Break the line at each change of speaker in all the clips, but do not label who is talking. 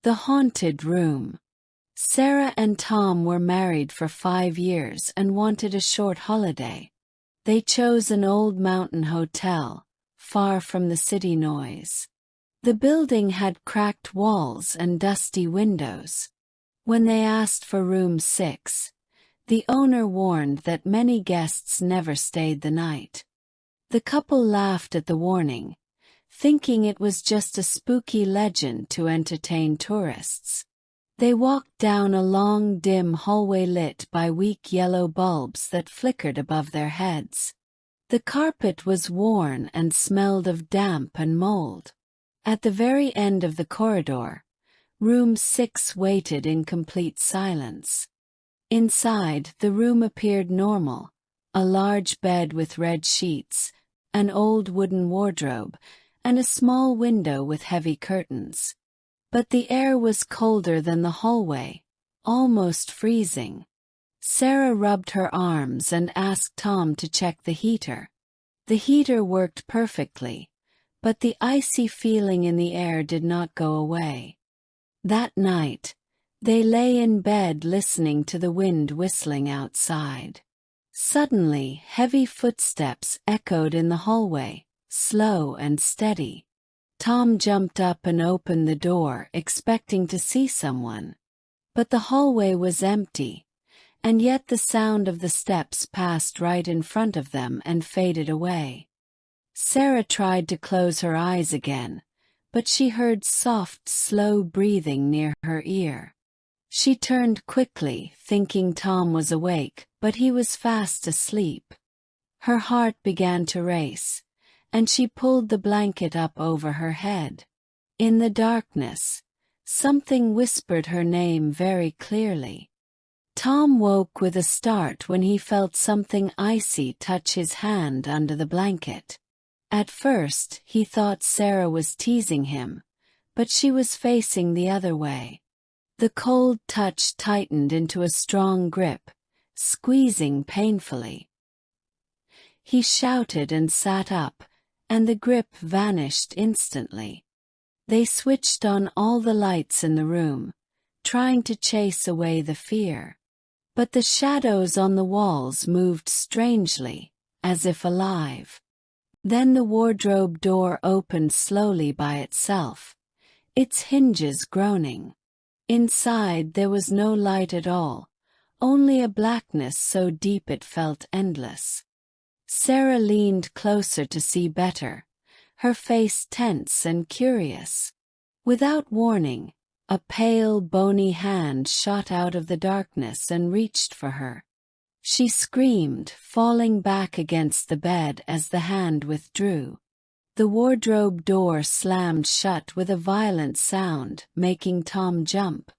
The haunted room. Sarah and Tom were married for 5 years and wanted a short holiday. They chose an old mountain hotel, far from the city noise. The building had cracked walls and dusty windows. When they asked for room 6, the owner warned that many guests never stayed the night. The couple laughed at the warning, thinking it was just a spooky legend to entertain tourists. They walked down a long, dim hallway lit by weak yellow bulbs that flickered above their heads. The carpet was worn and smelled of damp and mold. At the very end of the corridor, room 6 waited in complete silence. Inside, the room appeared normal: a large bed with red sheets, an old wooden wardrobe, and a small window with heavy curtains. But the air was colder than the hallway, almost freezing. Sarah rubbed her arms and asked Tom to check the heater. The heater worked perfectly, but the icy feeling in the air did not go away. That night, they lay in bed listening to the wind whistling outside. Suddenly, heavy footsteps echoed in the hallway, slow and steady. Tom jumped up and opened the door, expecting to see someone. But the hallway was empty, and yet the sound of the steps passed right in front of them and faded away. Sarah tried to close her eyes again, but she heard soft, slow breathing near her ear. She turned quickly, thinking Tom was awake, but he was fast asleep. Her heart began to race, and she pulled the blanket up over her head. In the darkness, something whispered her name very clearly. Tom woke with a start when he felt something icy touch his hand under the blanket. At first, he thought Sarah was teasing him, but she was facing the other way. The cold touch tightened into a strong grip, squeezing painfully. He shouted and sat up, and the grip vanished instantly. They switched on all the lights in the room, trying to chase away the fear. But the shadows on the walls moved strangely, as if alive. Then the wardrobe door opened slowly by itself, its hinges groaning. Inside there was no light at all, only a blackness so deep it felt endless. Sarah leaned closer to see better, her face tense and curious. Without warning, a pale, bony hand shot out of the darkness and reached for her. She screamed, falling back against the bed as the hand withdrew. The wardrobe door slammed shut with a violent sound, making Tom jump.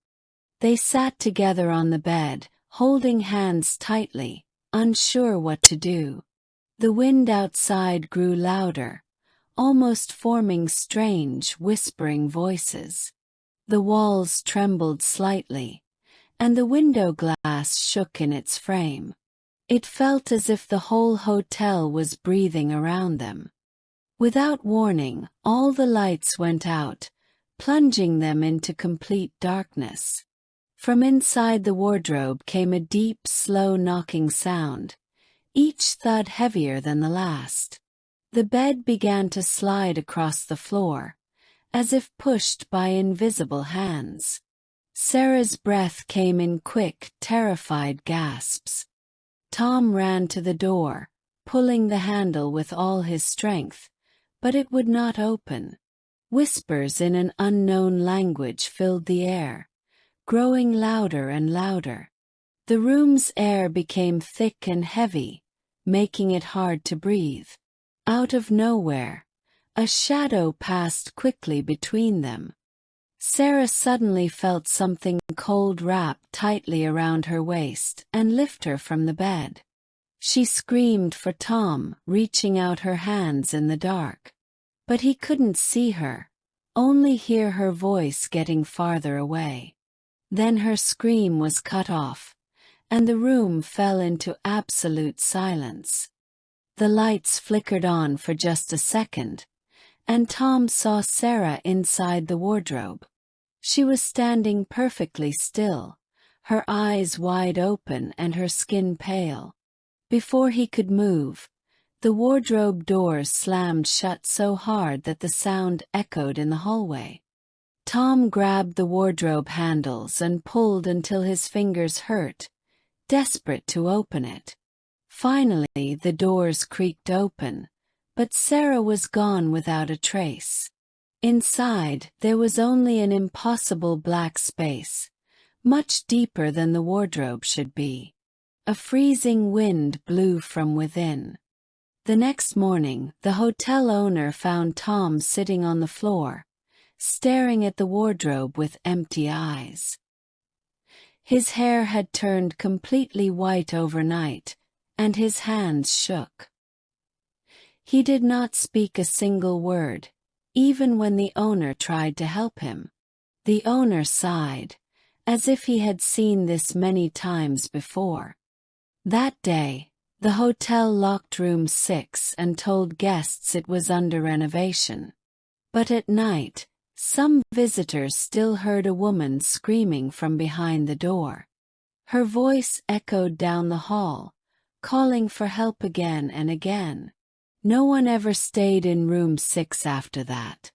They sat together on the bed, holding hands tightly, unsure what to do. The wind outside grew louder, almost forming strange, whispering voices. The walls trembled slightly, and the window glass shook in its frame. It felt as if the whole hotel was breathing around them. Without warning, all the lights went out, plunging them into complete darkness. From inside the wardrobe came a deep, slow knocking sound, each thud heavier than the last. The bed began to slide across the floor, as if pushed by invisible hands. Sarah's breath came in quick, terrified gasps. Tom ran to the door, pulling the handle with all his strength, but it would not open. Whispers in an unknown language filled the air, growing louder and louder. The room's air became thick and heavy, making it hard to breathe. Out of nowhere, a shadow passed quickly between them. Sarah suddenly felt something cold wrap tightly around her waist and lift her from the bed. She screamed for Tom, reaching out her hands in the dark. But he couldn't see her, only hear her voice getting farther away. Then her scream was cut off, and the room fell into absolute silence. The lights flickered on for just a second, and Tom saw Sarah inside the wardrobe. She was standing perfectly still, her eyes wide open and her skin pale. Before he could move, the wardrobe doors slammed shut so hard that the sound echoed in the hallway. Tom grabbed the wardrobe handles and pulled until his fingers hurt, desperate to open it. Finally, the doors creaked open, but Sarah was gone without a trace. Inside, there was only an impossible black space, much deeper than the wardrobe should be. A freezing wind blew from within. The next morning, the hotel owner found Tom sitting on the floor, staring at the wardrobe with empty eyes. His hair had turned completely white overnight, and his hands shook. He did not speak a single word, even when the owner tried to help him. The owner sighed, as if he had seen this many times before. That day, the hotel locked room 6 and told guests it was under renovation. But at night, some visitors still heard a woman screaming from behind the door. Her voice echoed down the hall, calling for help again and again. No one ever stayed in room 6 after that.